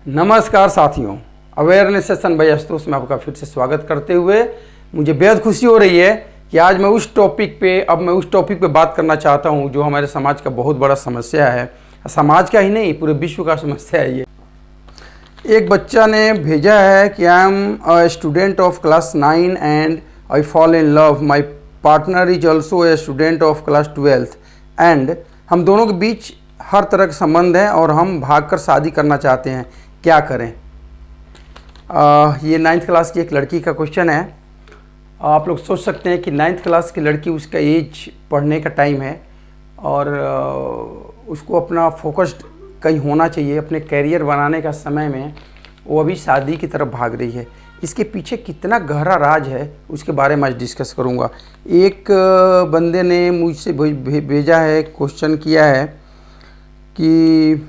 नमस्कार साथियों, awareness session bye Ashutosh में आपका फिर से स्वागत करते हुए मुझे बेहद खुशी हो रही है कि आज मैं उस टॉपिक पे बात करना चाहता हूं जो हमारे समाज का बहुत बड़ा समस्या है। समाज का ही नहीं, पूरे विश्व का समस्या है ये। एक बच्चा ने भेजा है कि I am a student of class 9 and I fall in love, my partner is also a student of class 12 and हम दोनों के बीच हर तरह के संबंध हैं और हम भागकर शादी करना चाहते हैं, क्या करें। ये 9th क्लास की एक लड़की का क्वेश्चन है। आप लोग सोच सकते हैं कि 9th क्लास की लड़की, उसका एज पढ़ने का टाइम है और उसको अपना फोकस्ड कहीं होना चाहिए, अपने कैरियर बनाने का समय में वो अभी शादी की तरफ भाग रही है। इसके पीछे कितना गहरा राज है उसके बारे में आज डिस्कस करूँगा। एक बंदे ने मुझसे भेजा है, क्वेश्चन किया है कि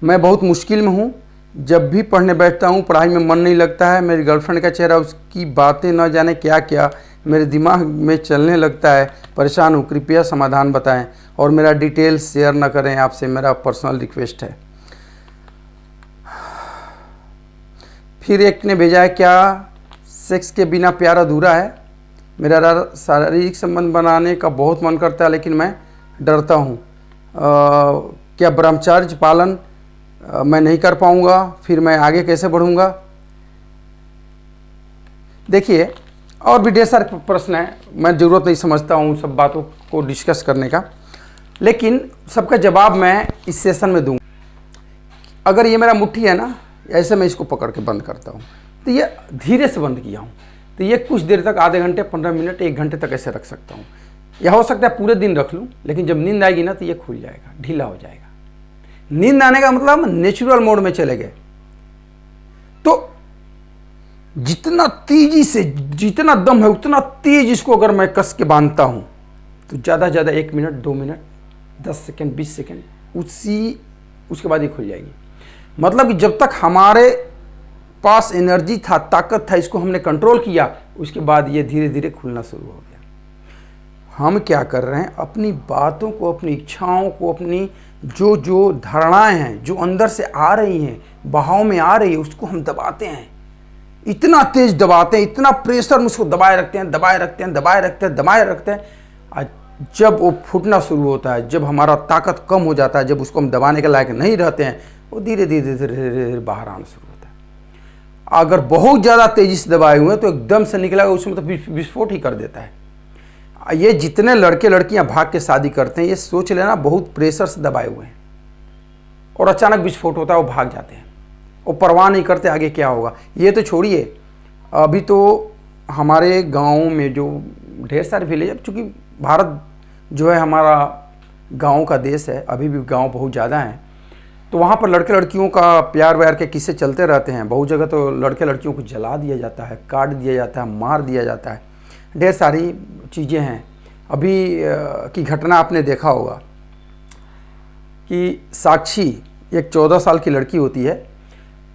मैं बहुत मुश्किल में हूँ, जब भी पढ़ने बैठता हूँ पढ़ाई में मन नहीं लगता है। मेरी गर्लफ्रेंड का चेहरा, उसकी बातें न जाने क्या क्या मेरे दिमाग में चलने लगता है। परेशान हूँ, कृपया समाधान बताएं और मेरा डिटेल्स शेयर न करें, आपसे मेरा पर्सनल रिक्वेस्ट है। फिर एक ने भेजा है, क्या सेक्स के बिना प्यार अधूरा है? मेरा शारीरिक संबंध बनाने का बहुत मन करता है लेकिन मैं डरता हूँ। क्या ब्रह्मचर्य पालन मैं नहीं कर पाऊँगा, फिर मैं आगे कैसे बढ़ूँगा? देखिए, और भी ढेर सारे प्रश्न हैं, मैं ज़रूरत नहीं समझता हूँ सब बातों को डिस्कस करने का, लेकिन सबका जवाब मैं इस सेशन में दूँगा। अगर ये मेरा मुट्ठी है ना, ऐसे मैं इसको पकड़ के बंद करता हूँ, तो ये धीरे से बंद किया हूँ, तो ये कुछ देर तक, आधे घंटे, 15 मिनट, 1 घंटे तक ऐसे रख सकता हूँ, या हो सकता है पूरे दिन रख लूँ, लेकिन जब नींद आएगी ना तो ये खुल जाएगा, ढीला हो जाएगा। नींद आने का मतलब नेचुरल मोड में चले गए। तो जितना तेजी से, जितना दम है उतना तेज इसको अगर मैं कस के बांधता हूं तो ज़्यादा से ज़्यादा 1 मिनट, 2 मिनट, 10 सेकेंड, 20 सेकेंड, उसके बाद ये खुल जाएगी। मतलब कि जब तक हमारे पास एनर्जी था, ताकत था, इसको हमने कंट्रोल किया, उसके बाद ये धीरे धीरे खुलना शुरू हो गया। हम क्या कर रहे हैं, अपनी बातों को, अपनी इच्छाओं को, अपनी जो धारणाएं हैं जो अंदर से आ रही हैं, बहाव में आ रही है, उसको हम दबाते हैं, इतना तेज दबाते हैं, इतना प्रेशर में उसको दबाए रखते हैं। आज जब वो फूटना शुरू होता है, जब हमारा ताकत कम हो जाता है, जब उसको हम दबाने के लायक नहीं रहते हैं, वो धीरे धीरे बाहर आना शुरू होता है। अगर बहुत ज़्यादा तेजी से दबाए हुए हैं तो एकदम से निकलेगा, उसमें तो विस्फोट ही कर देता है। ये जितने लड़के लड़कियां भाग के शादी करते हैं, ये सोच लेना बहुत प्रेशर से दबाए हुए हैं और अचानक विस्फोट होता है, वो भाग जाते हैं, वो परवाह नहीं करते आगे क्या होगा। ये तो छोड़िए, अभी तो हमारे गाँव में जो ढेर सारे विलेज, अब चूँकि भारत जो है हमारा गाँव का देश है, अभी भी गाँव बहुत ज़्यादा हैं, तो वहाँ पर लड़के लड़कियों का प्यार व्यार के किस्से चलते रहते हैं। बहुत जगह तो लड़के लड़कियों को जला दिया जाता है, काट दिया जाता है, मार दिया जाता है, ढेर सारी चीज़ें हैं। अभी की घटना आपने देखा होगा कि साक्षी, एक 14 साल की लड़की होती है,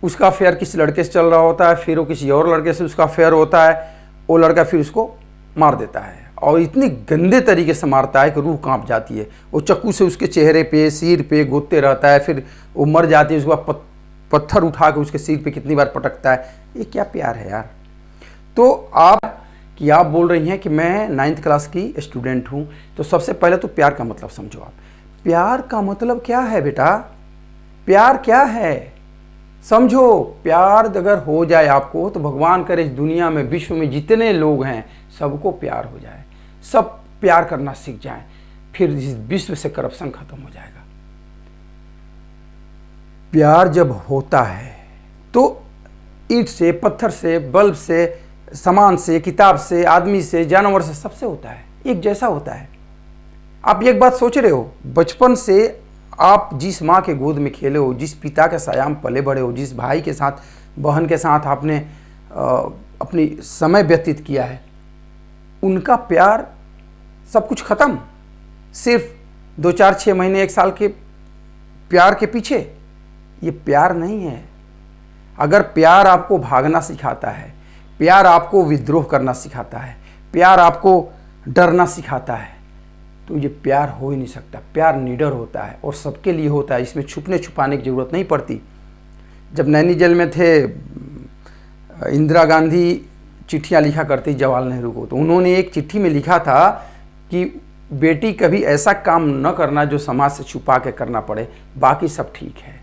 उसका अफेयर किसी लड़के से चल रहा होता है, फिर वो किसी और लड़के से उसका अफेयर होता है, वो लड़का फिर उसको मार देता है और इतनी गंदे तरीके से मारता है कि रूह कांप जाती है। वो चाकू से उसके चेहरे पे, सिर पे गोदते रहता है, फिर वो मर जाती है। उसके बाद पत्थर उठा के उसके सिर पे कितनी बार पटकता है। ये क्या प्यार है यार। तो आप बोल रही हैं कि मैं 9th क्लास की स्टूडेंट हूँ, तो सबसे पहले तो प्यार का मतलब समझो। आप प्यार का मतलब क्या है बेटा, प्यार क्या है समझो। प्यार अगर हो जाए आपको तो भगवान करे इस दुनिया में, विश्व में जितने लोग हैं सबको प्यार हो जाए, सब प्यार करना सीख जाएं, फिर इस विश्व से करप्शन खत्म हो जाएगा। प्यार जब होता है तो ईंट से, पत्थर से, बल्ब से, सामान से, किताब से, आदमी से, जानवर से, सबसे होता है, एक जैसा होता है। आप एक बात सोच रहे हो, बचपन से आप जिस माँ के गोद में खेले हो, जिस पिता के साया में पले बड़े हो, जिस भाई के साथ, बहन के साथ आपने अपनी समय व्यतीत किया है, उनका प्यार सब कुछ ख़त्म, सिर्फ 2, 4, 6 महीने, 1 साल के प्यार के पीछे। ये प्यार नहीं है। अगर प्यार आपको भागना सिखाता है, प्यार आपको विद्रोह करना सिखाता है, प्यार आपको डरना सिखाता है, तो ये प्यार हो ही नहीं सकता। प्यार निडर होता है और सबके लिए होता है, इसमें छुपने छुपाने की ज़रूरत नहीं पड़ती। जब नैनी जेल में थे, इंदिरा गांधी चिट्ठियाँ लिखा करती जवाहरलाल नेहरू को, तो उन्होंने एक चिट्ठी में लिखा था कि बेटी कभी ऐसा काम न करना जो समाज से छुपा के करना पड़े, बाकी सब ठीक है,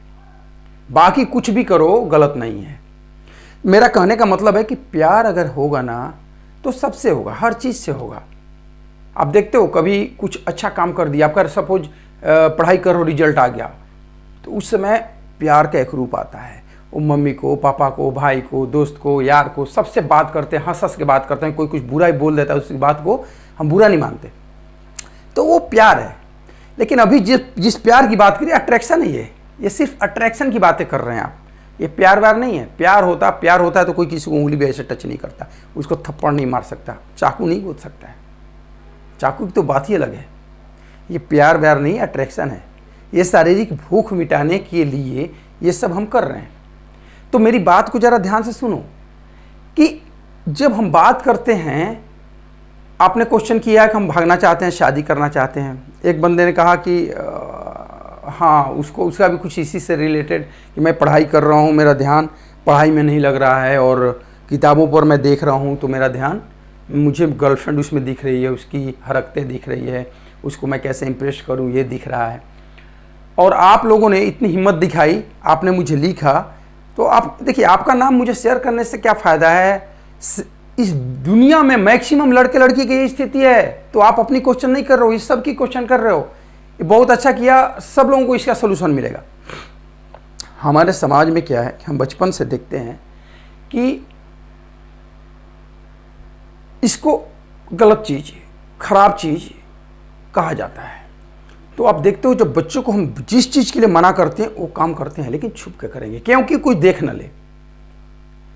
बाकी कुछ भी करो गलत नहीं है। मेरा कहने का मतलब है कि प्यार अगर होगा ना तो सबसे होगा, हर चीज़ से होगा। आप देखते हो कभी कुछ अच्छा काम कर दिया, आपका सपोज पढ़ाई करो रिजल्ट आ गया, तो उस समय प्यार का एक रूप आता है। वो मम्मी को, पापा को, भाई को, दोस्त को, यार को, सबसे बात करते हैं, हंस हंस के बात करते हैं। कोई कुछ बुरा ही बोल देता है, उसकी बात को हम बुरा नहीं मानते, तो वो प्यार है। लेकिन अभी जिस प्यार की बात करिए, अट्रैक्शन ही है, ये सिर्फ अट्रैक्शन की बातें कर रहे हैं आप, ये प्यार व्यार नहीं है। प्यार होता है तो कोई किसी को उंगली भी ऐसे टच नहीं करता, उसको थप्पड़ नहीं मार सकता, चाकू नहीं गोद सकता है, चाकू की तो बात ही अलग है। ये प्यार व्यार नहीं, अट्रैक्शन है। ये शारीरिक भूख मिटाने के लिए ये सब हम कर रहे हैं। तो मेरी बात को ज़रा ध्यान से सुनो कि जब हम बात करते हैं, आपने क्वेश्चन किया है कि हम भागना चाहते हैं, शादी करना चाहते हैं। एक बंदे ने कहा कि हाँ, उसका भी कुछ इसी से रिलेटेड कि मैं पढ़ाई कर रहा हूँ, मेरा ध्यान पढ़ाई में नहीं लग रहा है और किताबों पर मैं देख रहा हूँ, तो मेरा ध्यान, मुझे गर्लफ्रेंड उसमें दिख रही है, उसकी हरकतें दिख रही है, उसको मैं कैसे इम्प्रेस करूँ ये दिख रहा है। और आप लोगों ने इतनी हिम्मत दिखाई, आपने मुझे लिखा, तो आप देखिए, आपका नाम मुझे शेयर करने से क्या फ़ायदा है। इस दुनिया में मैक्सिमम लड़के लड़की की यही स्थिति है, तो आप अपनी क्वेश्चन नहीं कर रहे हो, इस सब की क्वेश्चन कर रहे हो। ये बहुत अच्छा किया, सब लोगों को इसका सोल्यूशन मिलेगा। हमारे समाज में क्या है कि हम बचपन से देखते हैं कि इसको गलत चीज़, खराब चीज़ कहा जाता है। तो आप देखते हो जब बच्चों को हम जिस चीज़ के लिए मना करते हैं वो काम करते हैं, लेकिन छुप के करेंगे क्योंकि कोई देख न ले।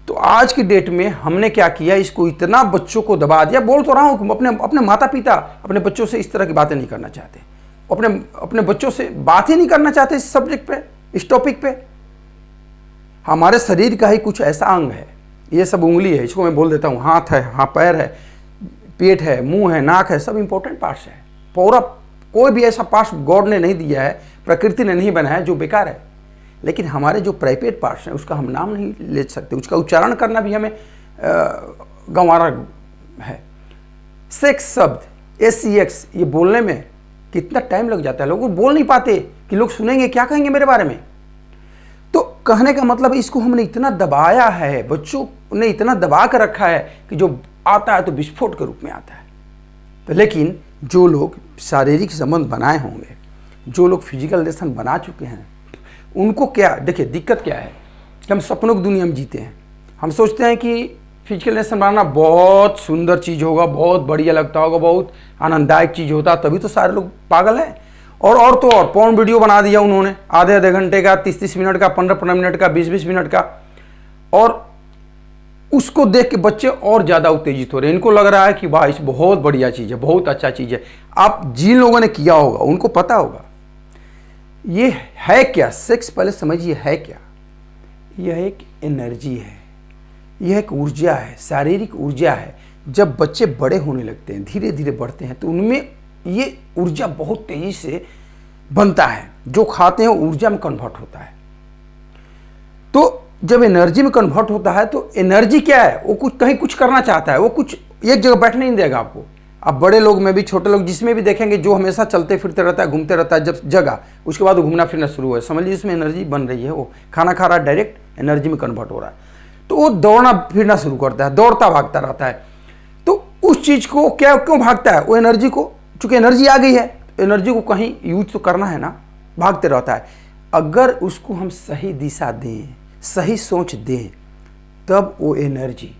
तो आज की डेट में हमने क्या किया, इसको इतना बच्चों को दबा दिया। बोल तो रहा हूँ, अपने माता पिता अपने बच्चों से इस तरह की बातें नहीं करना चाहते, अपने बच्चों से बात ही नहीं करना चाहते इस सब्जेक्ट पे, इस टॉपिक पे। हमारे शरीर का ही कुछ ऐसा अंग है, ये सब उंगली है, इसको मैं बोल देता हूँ, हाथ है, हाँ पैर है, पेट है, मुंह है, नाक है, सब इंपॉर्टेंट पार्ट्स है। पूरा कोई भी ऐसा पार्ट्स गॉड ने नहीं दिया है, प्रकृति ने नहीं बनाया जो बेकार है। लेकिन हमारे जो प्राइवेट पार्ट्स हैं उसका हम नाम नहीं ले सकते, उसका उच्चारण करना भी हमें गंवारा है। सेक्स शब्द SEX ये बोलने में कितना टाइम लग जाता है, लोग बोल नहीं पाते कि लोग सुनेंगे क्या कहेंगे मेरे बारे में। तो कहने का मतलब इसको हमने इतना दबाया है, बच्चों ने इतना दबा कर रखा है कि जो आता है तो विस्फोट के रूप में आता है। तो लेकिन जो लोग शारीरिक संबंध बनाए होंगे, जो लोग फिजिकल रिलेशन बना चुके हैं, उनको क्या, देखिए दिक्कत क्या है कि हम सपनों की दुनिया में जीते हैं। हम सोचते हैं कि फिजिकल रिलेशन बनाना बहुत सुंदर चीज़ होगा, बहुत बढ़िया लगता होगा, बहुत आनंददायक चीज़ होता, तभी तो सारे लोग पागल हैं। और तो और पॉर्न वीडियो बना दिया उन्होंने, आधे घंटे का, 30 मिनट का, 15 मिनट का, 20 मिनट का, और उसको देख के बच्चे और ज़्यादा उत्तेजित हो रहे हैं। इनको लग रहा है कि वाह, इस बहुत बढ़िया चीज़ है, बहुत अच्छा चीज़ है। आप जिन लोगों ने किया होगा उनको पता होगा ये है क्या। सेक्स पहले समझिए है क्या। यह एक एनर्जी है, यह एक ऊर्जा है, शारीरिक ऊर्जा है। जब बच्चे बड़े होने लगते हैं, धीरे धीरे बढ़ते हैं, तो उनमें ये ऊर्जा बहुत तेजी से बनता है। जो खाते हैं ऊर्जा में कन्वर्ट होता है। तो जब एनर्जी में कन्वर्ट होता है तो एनर्जी क्या है, वो कहीं कुछ करना चाहता है, वो कुछ एक जगह बैठने नहीं देगा आपको। आप बड़े लोग में भी, छोटे लोग जिसमें भी देखेंगे, जो हमेशा चलते फिरते रहता है, घूमते रहता है, जब जगह उसके बाद वो घूमना फिरना शुरू हुआ, समझ लीजिए उसमें एनर्जी बन रही है। वो खाना खा रहा है, डायरेक्ट एनर्जी में कन्वर्ट हो रहा है, तो वो दौड़ना फिरना शुरू करता है, दौड़ता भागता रहता है। तो उस चीज़ को क्यों भागता है, वो एनर्जी को, चूंकि एनर्जी आ गई है, एनर्जी को कहीं यूज तो करना है ना, भागते रहता है। अगर उसको हम सही दिशा दें, सही सोच दें, तब वो एनर्जी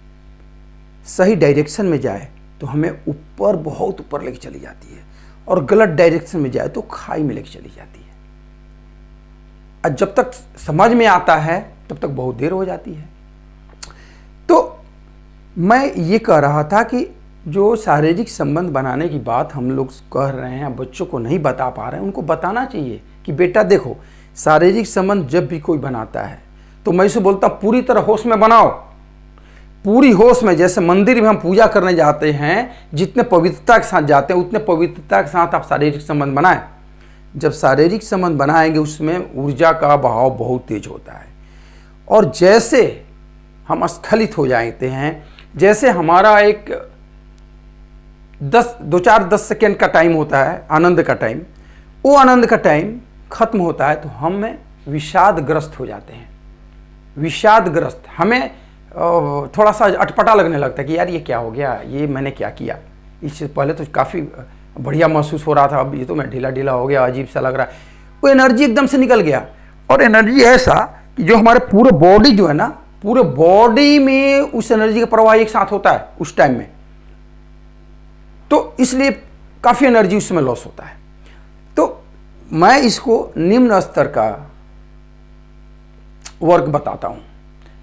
सही डायरेक्शन में जाए तो हमें ऊपर, बहुत ऊपर लेके चली जाती है, और गलत डायरेक्शन में जाए तो खाई में लेके चली जाती है। और जब तक समझ में आता है तब तक बहुत देर हो जाती है। तो मैं ये कह रहा था कि जो शारीरिक संबंध बनाने की बात हम लोग कह रहे हैं, बच्चों को नहीं बता पा रहे हैं, उनको बताना चाहिए कि बेटा देखो, शारीरिक संबंध जब भी कोई बनाता है तो मैं इसे बोलता पूरी तरह होश में बनाओ, पूरी होश में। जैसे मंदिर में हम पूजा करने जाते हैं, जितने पवित्रता के साथ जाते हैं उतने पवित्रता के साथ आप शारीरिक संबंध बनाएं। जब शारीरिक संबंध बनाएंगे उसमें ऊर्जा का बहाव बहुत तेज होता है, और जैसे हम स्खलित हो जाते हैं, जैसे हमारा एक 10 सेकेंड का टाइम होता है आनंद का टाइम, वो आनंद का टाइम खत्म होता है तो हम में विषादग्रस्त हो जाते हैं। विषादग्रस्त, हमें थोड़ा सा अटपटा लगने लगता है कि यार ये क्या हो गया, ये मैंने क्या किया। इससे पहले तो काफ़ी बढ़िया महसूस हो रहा था, अब ये तो मैं ढीला ढीला हो गया, अजीब सा लग रहा है। वो एनर्जी एकदम से निकल गया। और एनर्जी ऐसा कि जो हमारे पूरे बॉडी जो है ना, पूरे बॉडी में उस एनर्जी का प्रवाह एक साथ होता है उस टाइम में, तो इसलिए काफ़ी एनर्जी उसमें लॉस होता है। तो मैं इसको निम्न स्तर का वर्क बताता हूँ,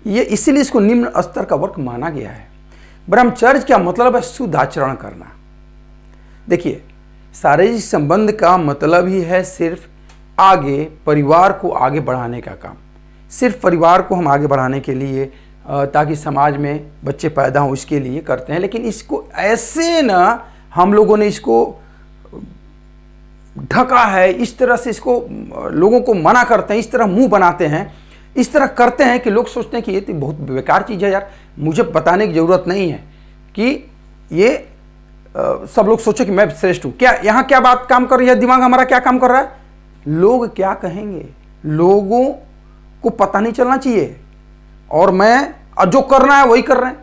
ये इसीलिए इसको निम्न स्तर का वर्क माना गया है। ब्रह्मचर्य का मतलब है शुद्ध आचरण करना। देखिए, शारीरिक संबंध का मतलब ही है सिर्फ आगे परिवार को आगे बढ़ाने का काम। सिर्फ परिवार को हम आगे बढ़ाने के लिए, ताकि समाज में बच्चे पैदा हों, इसके लिए करते हैं। लेकिन इसको ऐसे ना हम लोगों ने इसको ढका है, इस तरह से इसको लोगों को मना करते हैं, इस तरह मुंह बनाते हैं, इस तरह करते हैं कि लोग सोचते हैं कि ये तो बहुत बेकार चीज़ है यार, मुझे बताने की ज़रूरत नहीं है कि ये सब लोग सोचो कि मैं श्रेष्ठ हूँ। क्या यहाँ क्या बात काम कर रही है, दिमाग हमारा क्या काम कर रहा है, लोग क्या कहेंगे, लोगों को पता नहीं चलना चाहिए। और मैं जो करना है वही कर रहे हैं,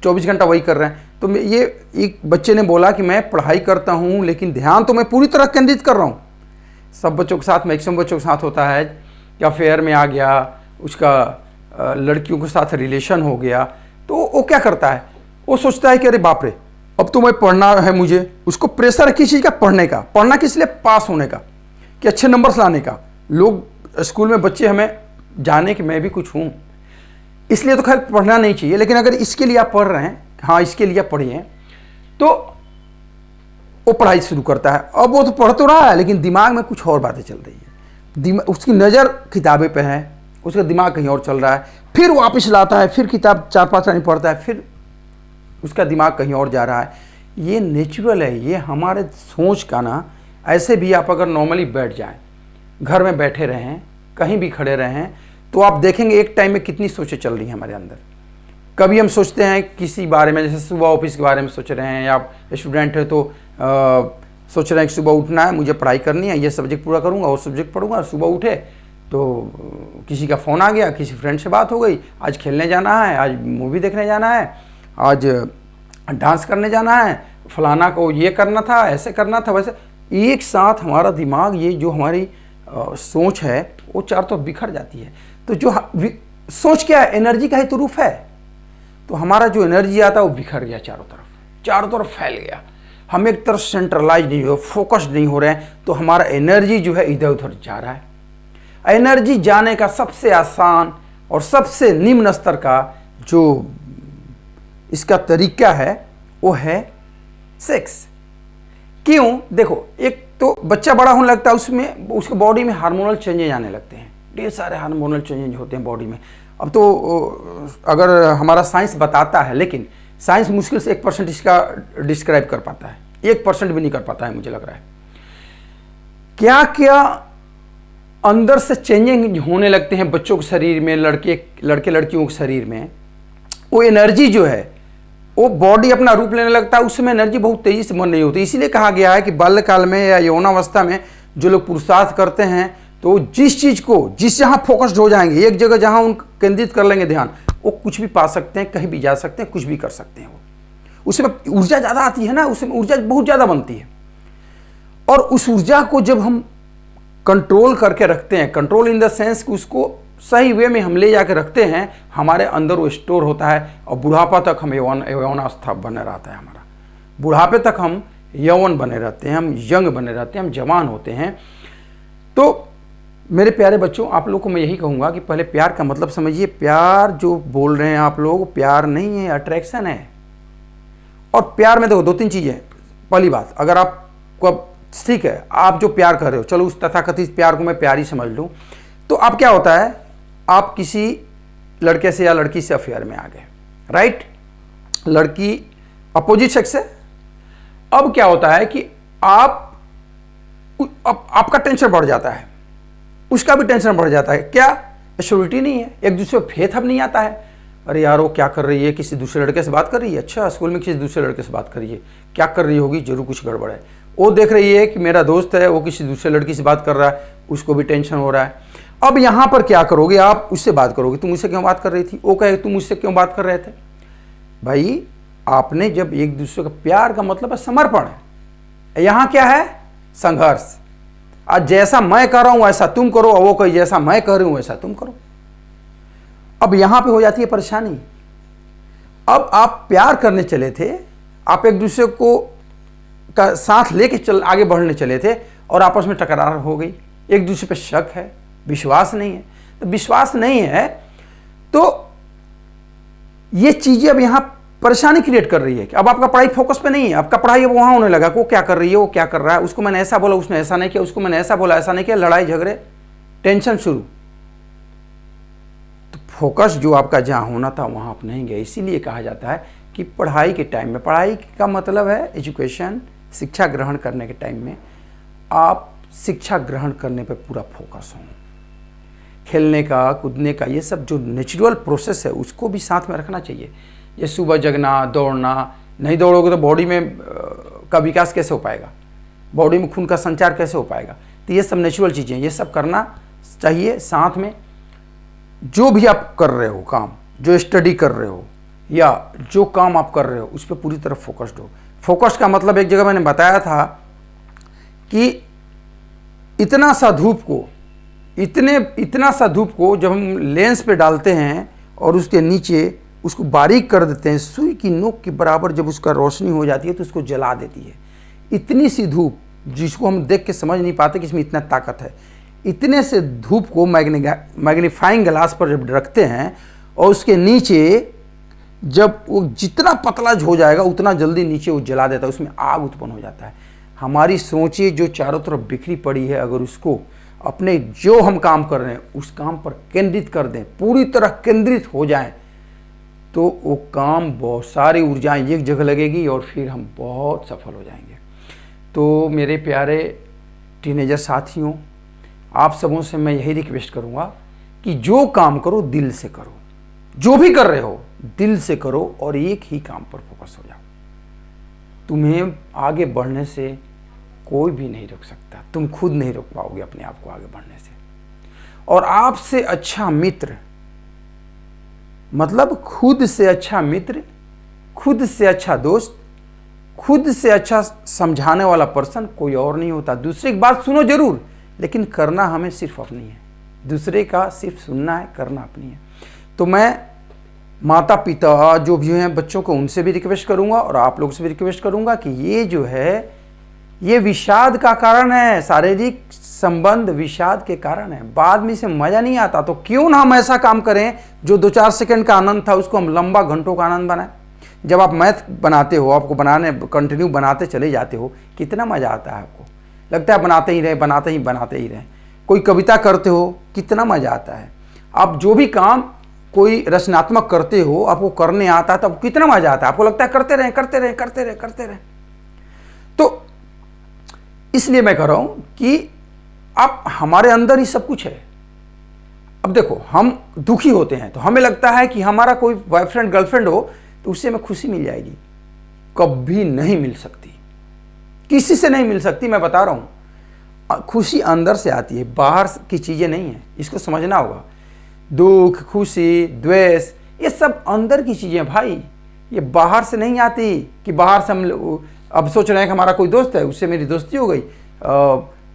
24 घंटा वही कर रहे हैं। तो ये एक बच्चे ने बोला कि मैं पढ़ाई करता हूँ लेकिन ध्यान तो मैं पूरी तरह केंद्रित कर रहा हूँ। सब बच्चों के साथ, मैक्सिमम बच्चों के साथ होता है कि अफेयर में आ गया, उसका लड़कियों के साथ रिलेशन हो गया, तो वो क्या करता है, वो सोचता है कि अरे बाप रे, अब तो मैं पढ़ना है मुझे। उसको प्रेशर है किस चीज़ का, पढ़ने का। पढ़ना किस लिए, पास होने का, कि अच्छे नंबर्स लाने का। लोग स्कूल में बच्चे हमें जाने कि मैं भी कुछ हूँ, इसलिए तो खैर पढ़ना नहीं चाहिए। लेकिन अगर इसके लिए आप पढ़ रहे हैं, हाँ इसके लिए आप पढ़िए, तो वो पढ़ाई शुरू करता है। अब वो तो पढ़ तो रहा है लेकिन दिमाग में कुछ और बातें चल रही है, उसकी नज़र किताबें पे है, उसका दिमाग कहीं और चल रहा है। फिर वापस लाता है, फिर किताब 4-5 लाइन पढ़ता है, फिर उसका दिमाग कहीं और जा रहा है। ये नेचुरल है, ये हमारे सोच का ना। ऐसे भी आप अगर नॉर्मली बैठ जाएं, घर में बैठे रहें, कहीं भी खड़े रहें, तो आप देखेंगे एक टाइम में कितनी सोचें चल रही हैं हमारे अंदर। कभी हम सोचते हैं किसी बारे में, जैसे सुबह ऑफिस के बारे में सोच रहे हैं, या स्टूडेंट है तो सोच रहे हैं कि सुबह उठना है, मुझे पढ़ाई करनी है, ये सब्जेक्ट पूरा करूँगा, वो सब्जेक्ट पढ़ूंगा। सुबह उठे तो किसी का फ़ोन आ गया, किसी फ्रेंड से बात हो गई, आज खेलने जाना है, आज मूवी देखने जाना है, आज डांस करने जाना है, फलाना को ये करना था, ऐसे करना था, वैसे। एक साथ हमारा दिमाग, ये जो हमारी सोच है, वो चारों तरफ बिखर जाती है। तो जो सोच क्या है, एनर्जी का ही तो रूप है। तो हमारा जो एनर्जी आता है वो बिखर गया, चारों तरफ फैल गया। हम एक तरफ सेंट्रलाइज नहीं हो, फोकस नहीं हो रहे हैं, तो हमारा एनर्जी जो है इधर उधर जा रहा है। एनर्जी जाने का सबसे आसान और सबसे निम्न स्तर का जो इसका तरीका है वो है सेक्स। क्यों, देखो, एक तो बच्चा बड़ा होने लगता है, उसमें उसके बॉडी में हार्मोनल चेंजेज आने लगते हैं, ढेर सारे हार्मोनल चेंजेज होते हैं बॉडी में। अब तो अगर हमारा साइंस बताता है, लेकिन साइंस मुश्किल से 1% इसका डिस्क्राइब कर पाता है, 1% भी नहीं कर पाता है, मुझे लग रहा है। क्या क्या अंदर से चेंजिंग होने लगते हैं बच्चों के शरीर में, लड़के लड़कियों के शरीर में। वो एनर्जी जो है वो बॉडी अपना रूप लेने लगता है, उसमें एनर्जी बहुत तेजी से बन नहीं होती। इसीलिए कहा गया है कि बाल्यकाल में या यौनावस्था में जो लोग पुरुषार्थ करते हैं, तो जिस चीज़ को, जहाँ फोकस्ड हो जाएंगे, एक जगह जहाँ उन केंद्रित कर लेंगे ध्यान, वो कुछ भी पा सकते हैं, कहीं भी जा सकते हैं, कुछ भी कर सकते हैं। वो उसमें ऊर्जा ज़्यादा आती है ना, उसमें ऊर्जा बहुत ज़्यादा बनती है। और उस ऊर्जा को जब हम कंट्रोल करके रखते हैं, कंट्रोल इन द सेंस कि उसको सही वे में हम ले जाकर रखते हैं, हमारे अंदर वो स्टोर होता है और बुढ़ापा तक हम यौवनावस्था बने रहता है हमारा। बुढ़ापे तक हम यौवन बने रहते हैं, हम यंग बने रहते हैं, हम जवान होते हैं। तो मेरे प्यारे बच्चों, आप लोगों को मैं यही कहूँगा कि पहले प्यार का मतलब समझिए। प्यार जो बोल रहे हैं आप लोग, प्यार नहीं है, अट्रैक्शन है। और प्यार में देखो 2-3 चीज़ें। पहली बात, अगर आपको, ठीक है, आप जो प्यार कर रहे हो, चलो उस तथाकथित प्यार को मैं प्यार ही समझ लूँ, तो अब क्या होता है, आप किसी लड़के से या लड़की से अफेयर में आ गए, राइट, लड़की अपोजिट सेक्स है। अब क्या होता है कि आपका टेंशन बढ़ जाता है, उसका भी टेंशन बढ़ जाता है। क्या एश्योरिटी नहीं है, एक दूसरे को फेथ अब नहीं आता है। अरे यार वो क्या कर रही है, किसी दूसरे लड़के से बात कर रही है, अच्छा स्कूल में किसी दूसरे लड़के से बात कर रही है, क्या कर रही होगी, जरूर कुछ गड़बड़ है। वो देख रही है कि मेरा दोस्त है वो किसी दूसरे लड़की से बात कर रहा है, उसको भी टेंशन हो रहा है। अब यहाँ पर क्या करोगे, आप उससे बात करोगे, तुम मुझसे क्यों बात कर रही थी, वो कहे तुम मुझसे क्यों बात कर रहे थे। भाई आपने जब एक दूसरे का, प्यार का मतलब है समर्पण है, यहाँ क्या है संघर्ष। आज जैसा मैं कर रहा हूं वैसा तुम करो, और वो कहे जैसा मैं कर रही हूं वैसा तुम करो। अब यहां पे हो जाती है परेशानी। अब आप प्यार करने चले थे, आप एक दूसरे को का साथ लेके आगे बढ़ने चले थे और आपस में टकरार हो गई, एक दूसरे पे शक है, विश्वास नहीं है। तो विश्वास नहीं है तो ये चीजें अब यहां परेशानी क्रिएट कर रही है कि अब आपका पढ़ाई फोकस पे नहीं है, आपका पढ़ाई अब वहां होने लगा, वो क्या कर रही है, वो क्या कर रहा है, उसको मैंने ऐसा बोला उसने ऐसा नहीं किया, उसको मैंने ऐसा बोला ऐसा नहीं किया, लड़ाई झगड़े, टेंशन शुरू। तो फोकस जो आपका जहां होना था वहां आप नहीं गए। इसीलिए कहा जाता है कि पढ़ाई के टाइम में, पढ़ाई का मतलब है एजुकेशन, शिक्षा ग्रहण करने के टाइम में आप शिक्षा ग्रहण करने पर पूरा फोकस हो। खेलने का, कूदने का, ये सब जो नेचुरल प्रोसेस है उसको भी साथ में रखना चाहिए। ये सुबह जगना, दौड़ना, नहीं दौड़ोगे तो बॉडी में का विकास कैसे हो पाएगा, बॉडी में खून का संचार कैसे हो पाएगा। तो ये सब नेचुरल चीज़ें, ये सब करना चाहिए साथ में। जो भी आप कर रहे हो काम, जो स्टडी कर रहे हो या जो काम आप कर रहे हो उस पर पूरी तरह फोकस्ड हो। फोकस का मतलब एक जगह मैंने बताया था कि इतना सा धूप को जब हम लेंस पे डालते हैं और उसके नीचे उसको बारीक कर देते हैं, सुई की नोक के बराबर जब उसका रोशनी हो जाती है तो उसको जला देती है। इतनी सी धूप जिसको हम देख के समझ नहीं पाते कि इसमें इतना ताकत है, इतने से धूप को मैग्नीफाइंग ग्लास पर जब रखते हैं और उसके नीचे जब वो जितना पतला हो जाएगा उतना जल्दी नीचे वो जला देता है, उसमें आग उत्पन्न हो जाता है। हमारी सोचें जो चारों तरफ बिखरी पड़ी है, अगर उसको अपने जो हम काम कर रहे हैं उस काम पर केंद्रित कर दें, पूरी तरह केंद्रित हो जाएं, तो वो काम बहुत सारी ऊर्जाएं एक जगह लगेगी और फिर हम बहुत सफल हो जाएंगे। तो मेरे प्यारे टीनेजर साथियों, आप सबों से मैं यही रिक्वेस्ट करूंगा कि जो काम करो दिल से करो, जो भी कर रहे हो दिल से करो और एक ही काम पर फोकस हो जाओ। तुम्हें आगे बढ़ने से कोई भी नहीं रोक सकता, तुम खुद नहीं रोक पाओगे अपने आप को आगे बढ़ने से। और आपसे अच्छा मित्र, मतलब खुद से अच्छा मित्र, खुद से अच्छा दोस्त, खुद से अच्छा समझाने वाला पर्सन कोई और नहीं होता। दूसरे की बात सुनो जरूर, लेकिन करना हमें सिर्फ अपनी है। दूसरे का सिर्फ सुनना है, करना अपनी है। तो मैं माता पिता जो भी हैं बच्चों को, उनसे भी रिक्वेस्ट करूंगा और आप लोग से भी रिक्वेस्ट करूंगा कि ये जो है ये विषाद का कारण है, शारीरिक संबंध विषाद के कारण है। बाद में इसे मजा नहीं आता, तो क्यों ना हम ऐसा काम करें जो 2-4 सेकंड का आनंद था उसको हम लंबा घंटों का आनंद बनाएं। जब आप मैथ बनाते हो, आपको बनाने कंटिन्यू बनाते चले जाते हो, कितना मजा आता है आपको, लगता है बनाते ही रहे। कोई कविता करते हो, कितना मजा आता है। आप जो भी काम कोई रचनात्मक करते हो, आपको करने आता है तब कितना मजा आता है, आपको लगता है करते रहे। तो इसलिए मैं कह रहा हूं कि आप, हमारे अंदर ही सब कुछ है। अब देखो, हम दुखी होते हैं तो हमें लगता है कि हमारा कोई बॉयफ्रेंड गर्लफ्रेंड हो तो उससे हमें खुशी मिल जाएगी। कभी नहीं मिल सकती, किसी से नहीं मिल सकती। मैं बता रहा हूं, खुशी अंदर से आती है, बाहर की चीजें नहीं है, इसको समझना होगा। दुख, खुशी, द्वेष, ये सब अंदर की चीजें भाई, ये बाहर से नहीं आती कि बाहर से हम अब सोच रहे हैं कि हमारा कोई दोस्त है, उससे मेरी दोस्ती हो गई,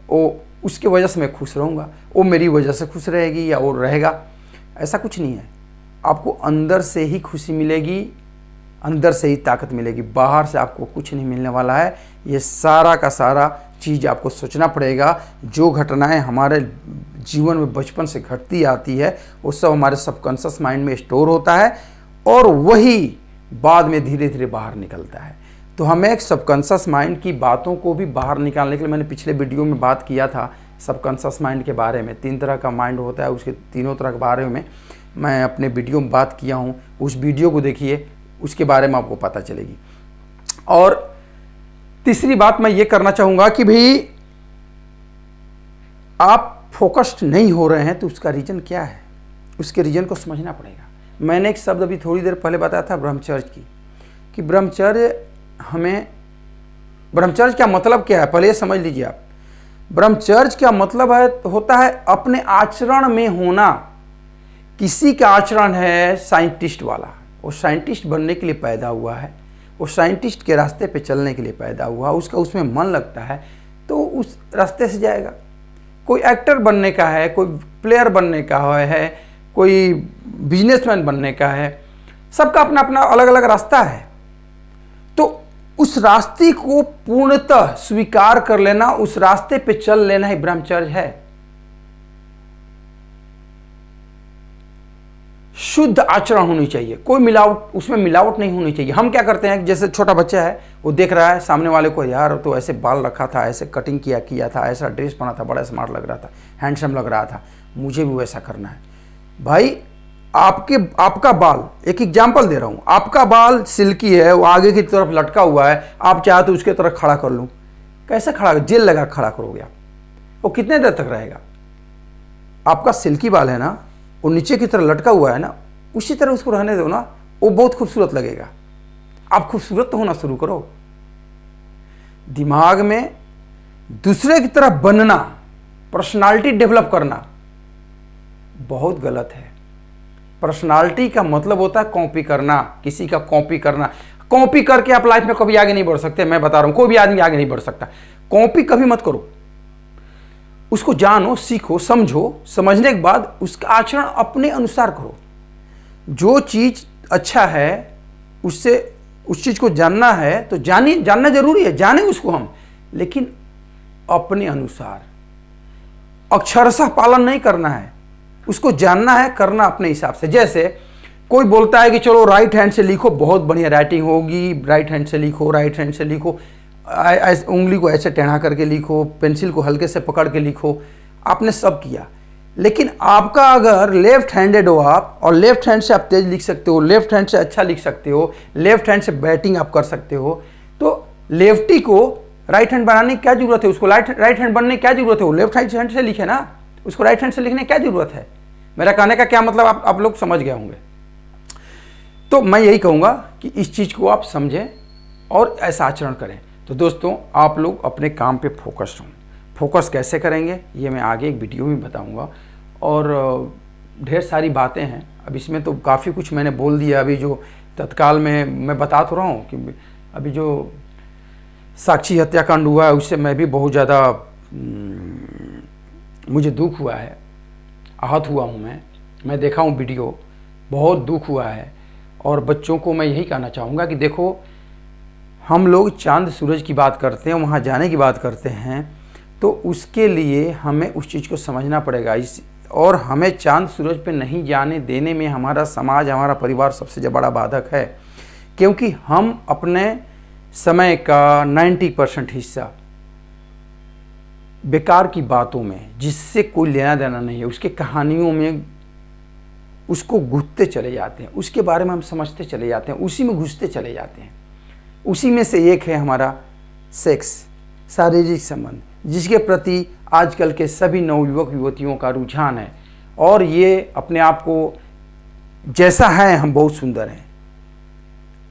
वो उसकी वजह से मैं खुश रहूँगा, वो मेरी वजह से खुश रहेगी या वो रहेगा, ऐसा कुछ नहीं है। आपको अंदर से ही खुशी मिलेगी, अंदर से ही ताकत मिलेगी, बाहर से आपको कुछ नहीं मिलने वाला है। ये सारा का सारा चीज़ आपको सोचना पड़ेगा। जो घटनाएं हमारे जीवन में बचपन से घटती आती है वो सब हमारे सबकॉन्शियस माइंड में स्टोर होता है और वही बाद में धीरे धीरे बाहर निकलता है। तो हमें एक सबकॉन्शियस माइंड की बातों को भी बाहर निकालने के लिए, मैंने पिछले वीडियो में बात किया था सबकॉन्शियस माइंड के बारे में। 3 तरह का माइंड होता है, उसके तीनों तरह के बारे में मैं अपने वीडियो में बात किया हूँ। उस वीडियो को देखिए, उसके बारे में आपको पता चलेगी। और तीसरी बात मैं ये करना चाहूँगा कि भाई आप फोकस्ड नहीं हो रहे हैं तो उसका रीज़न क्या है। उसके रीजन को समझना पड़ेगा। मैंने एक शब्द अभी थोड़ी देर पहले बताया था ब्रह्मचर्य की, कि ब्रह्मचर्य का मतलब क्या है, पहले ये समझ लीजिए आप। ब्रह्मचर्य का मतलब होता है अपने आचरण में होना। किसी का आचरण है साइंटिस्ट वाला, वो साइंटिस्ट बनने के लिए पैदा हुआ है, वो साइंटिस्ट के रास्ते पे चलने के लिए पैदा हुआ, उसका उसमें मन लगता है तो उस रास्ते से जाएगा। कोई एक्टर बनने का है, कोई प्लेयर बनने का है, कोई बिजनेसमैन बनने का है, सबका अपना अपना अलग अलग रास्ता है। तो उस रास्ते को पूर्णतः स्वीकार कर लेना, उस रास्ते पे चल लेना ही ब्रह्मचर्य है। शुद्ध आचरण होनी चाहिए, कोई मिलावट, उसमें मिलावट नहीं होनी चाहिए। हम क्या करते हैं, जैसे छोटा बच्चा है, वो देख रहा है सामने वाले को, यार तो ऐसे बाल रखा था, ऐसे कटिंग किया था, ऐसा ड्रेस पहना था, बड़ा स्मार्ट लग रहा था, हैंडसम लग रहा था, मुझे भी वैसा करना है। भाई आपका बाल, एक एग्जाम्पल दे रहा हूं, आपका बाल सिल्की है, वो आगे की तरफ लटका हुआ है, आप चाहे तो उसके तरफ खड़ा कर लूं, कैसे खड़ा, जेल लगा खड़ा करोगे आप, वो कितने देर तक रहेगा? आपका सिल्की बाल है ना, वो नीचे की तरफ लटका हुआ है ना, उसी तरह उसको रहने दो ना, वो बहुत खूबसूरत लगेगा। आप खूबसूरत तो होना शुरू करो। दिमाग में दूसरे की तरह बनना, पर्सनालिटी डेवलप करना बहुत गलत है। पर्सनालिटी का मतलब होता है कॉपी करना, किसी का कॉपी करना। कॉपी करके आप लाइफ में कभी आगे नहीं बढ़ सकते, मैं बता रहा हूं, कोई भी आदमी आगे नहीं बढ़ सकता। कॉपी कभी मत करो, उसको जानो, सीखो, समझो, समझने के बाद उसका आचरण अपने अनुसार करो। जो चीज अच्छा है उससे, उस चीज को जानना है तो जानना जरूरी है, जाने उसको हम, लेकिन अपने अनुसार, अक्षरशः पालन नहीं करना है, उसको जानना है, करना अपने हिसाब से। जैसे कोई बोलता है कि चलो राइट हैंड से लिखो, बहुत बढ़िया राइटिंग होगी, राइट हैंड से लिखो, राइट हैंड से लिखो, उंगली को ऐसे टेढ़ा करके लिखो, पेंसिल को हल्के से पकड़ के लिखो, आपने सब किया। लेकिन आपका अगर लेफ्ट हैंडेड हो आप, और लेफ्ट हैंड से आप तेज लिख सकते हो, लेफ्ट हैंड से अच्छा लिख सकते हो, लेफ्ट हैंड से बैटिंग आप कर सकते हो, तो लेफ्टी को राइट हैंड बनाने की क्या जरूरत है? उसको राइट हैंड बनने की क्या जरूरत है? वो लेफ्ट हैंड से लिखे ना, उसको राइट हैंड से लिखने की क्या जरूरत है? मेरा कहने का क्या मतलब आप लोग समझ गए होंगे। तो मैं यही कहूँगा कि इस चीज़ को आप समझें और ऐसा आचरण करें। तो दोस्तों, आप लोग अपने काम पे फोकस हों। फोकस कैसे करेंगे ये मैं आगे एक वीडियो में बताऊंगा, और ढेर सारी बातें हैं। अब इसमें तो काफ़ी कुछ मैंने बोल दिया। अभी जो तत्काल में मैं बता तो रहा हूँ कि अभी जो साक्षी हत्याकांड हुआ है, उससे मैं भी बहुत ज़्यादा मुझे दुख हुआ है, आहत हुआ हूँ। मैं देखा हूँ वीडियो, बहुत दुख हुआ है। और बच्चों को मैं यही कहना चाहूँगा कि देखो, हम लोग चांद सूरज की बात करते हैं, वहाँ जाने की बात करते हैं, तो उसके लिए हमें उस चीज़ को समझना पड़ेगा। और हमें चांद सूरज पे नहीं जाने देने में हमारा समाज, हमारा परिवार सबसे बड़ा बाधक है, क्योंकि हम अपने समय का 90% हिस्सा बेकार की बातों में, जिससे कोई लेना देना नहीं है, उसके कहानियों में उसको घुसते चले जाते हैं, उसके बारे में हम समझते चले जाते हैं, उसी में घुसते चले जाते हैं। उसी में से एक है हमारा सेक्स, शारीरिक संबंध, जिसके प्रति आजकल के सभी नवयुवक युवतियों का रुझान है। और ये अपने आप को जैसा है, हम बहुत सुंदर हैं,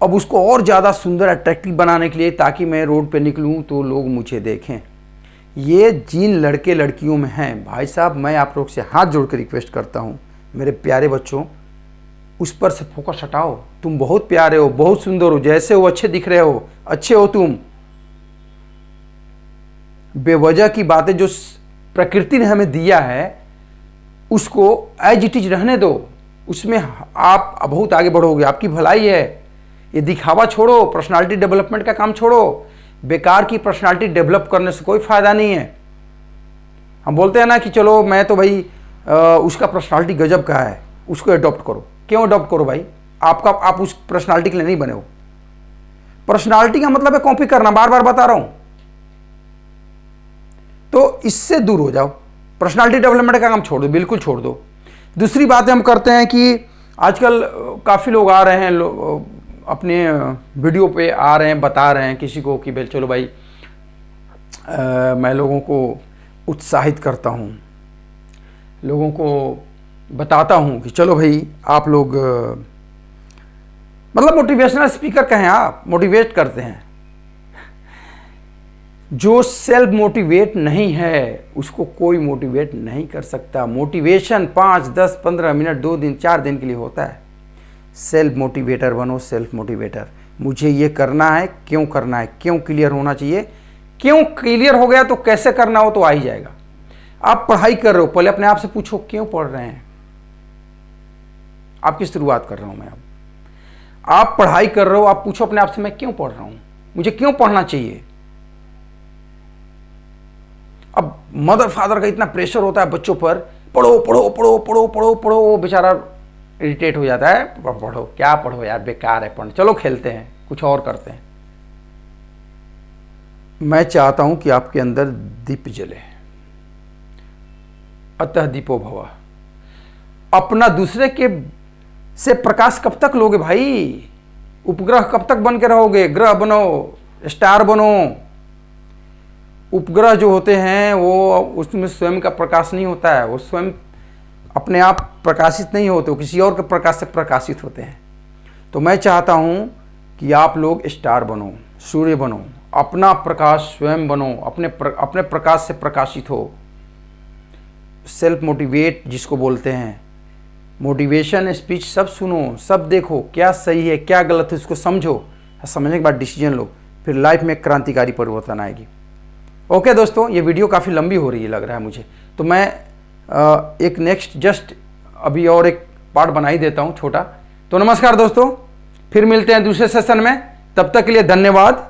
अब उसको और ज़्यादा सुंदर, अट्रैक्टिव बनाने के लिए, ताकि मैं रोड पे निकलूं तो लोग मुझे देखें। ये जिन लड़के लड़कियों में हैं, भाई साहब, मैं आप लोग से हाथ जोड़ के रिक्वेस्ट करता हूँ, मेरे प्यारे बच्चों, उस पर से फोकस हटाओ। तुम बहुत प्यारे हो, बहुत सुंदर हो, जैसे हो अच्छे दिख रहे हो, अच्छे हो तुम। बेवजह की बातें जो प्रकृति ने हमें दिया है, उसको एज इट इज रहने दो, उसमें आप बहुत आगे बढ़ोगे, आपकी भलाई है। ये दिखावा छोड़ो, पर्सनालिटी डेवलपमेंट का काम छोड़ो। बेकार की पर्सनालिटी डेवलप करने से कोई फायदा नहीं है। हम बोलते हैं ना कि चलो मैं तो भाई उसका पर्सनालिटी गजब का है, उसको अडॉप्ट करो। क्यों अडॉप्ट करो भाई? आप उस पर्सनालिटी के लिए नहीं बने हो। पर्सनालिटी का मतलब है कॉपी करना, बार बार बता रहा हूं। तो इससे दूर हो जाओ, पर्सनालिटी डेवलपमेंट का काम छोड़ दो, बिल्कुल छोड़ दो। दूसरी बात हम करते हैं कि आजकल काफ़ी लोग आ रहे हैं, अपने वीडियो पे आ रहे हैं, बता रहे हैं किसी को कि भाई चलो भाई मैं लोगों को उत्साहित करता हूँ, लोगों को बताता हूँ कि चलो भाई आप लोग मतलब मोटिवेशनल स्पीकर कहें, आप मोटिवेट करते हैं। जो सेल्फ मोटिवेट नहीं है उसको कोई मोटिवेट नहीं कर सकता। मोटिवेशन 5, 10, 15 मिनट, 2 दिन, 4 दिन के लिए होता है। सेल्फ मोटिवेटर बनो, सेल्फ मोटिवेटर। मुझे ये करना है, क्यों करना है, क्यों क्लियर होना चाहिए। क्यों क्लियर हो गया तो कैसे करना हो तो आ ही जाएगा। आप पढ़ाई कर रहे हो, पहले अपने आप से पूछो क्यों पढ़ रहे हैं। आपकी शुरुआत कर रहा हूं मैं अब। आप पढ़ाई कर रहे हो, आप पूछो अपने आप से मैं क्यों पढ़ रहा हूं, मुझे क्यों पढ़ना चाहिए। अब मदर फादर का इतना प्रेशर होता है बच्चों पर, पढ़ो पढ़ो पढ़ो पढ़ो पढ़ो पढ़ो, वो बेचारा इरिटेट हो जाता है, पढ़ो क्या पढ़ो यार, बेकार है पढ़ना, चलो खेलते हैं, कुछ और करते हैं। मैं चाहता हूं कि आपके अंदर दीप जले। अतः दीपो भव। अपना दूसरे के से प्रकाश कब तक लोगे भाई। उपग्रह कब तक बन के रहोगे। ग्रह बनो, स्टार बनो। उपग्रह जो होते हैं वो उसमें स्वयं का प्रकाश नहीं होता है, वो स्वयं अपने आप प्रकाशित नहीं होते, वो किसी और के प्रकाश से प्रकाशित होते हैं। तो मैं चाहता हूँ कि आप लोग स्टार बनो, सूर्य बनो, अपना प्रकाश स्वयं बनो, अपने प्रकाश से प्रकाशित हो। सेल्फ मोटिवेट जिसको बोलते हैं, मोटिवेशन स्पीच सब सुनो, सब देखो, क्या सही है क्या गलत है उसको समझो, समझने के बाद डिसीजन लो, फिर लाइफ में क्रांतिकारी परिवर्तन आएगी। ओके दोस्तों, ये वीडियो काफ़ी लंबी हो रही है लग रहा है मुझे, तो मैं एक नेक्स्ट जस्ट अभी और एक पार्ट बना ही देता हूँ छोटा। तो नमस्कार दोस्तों, फिर मिलते हैं दूसरे सेशन में, तब तक के लिए धन्यवाद।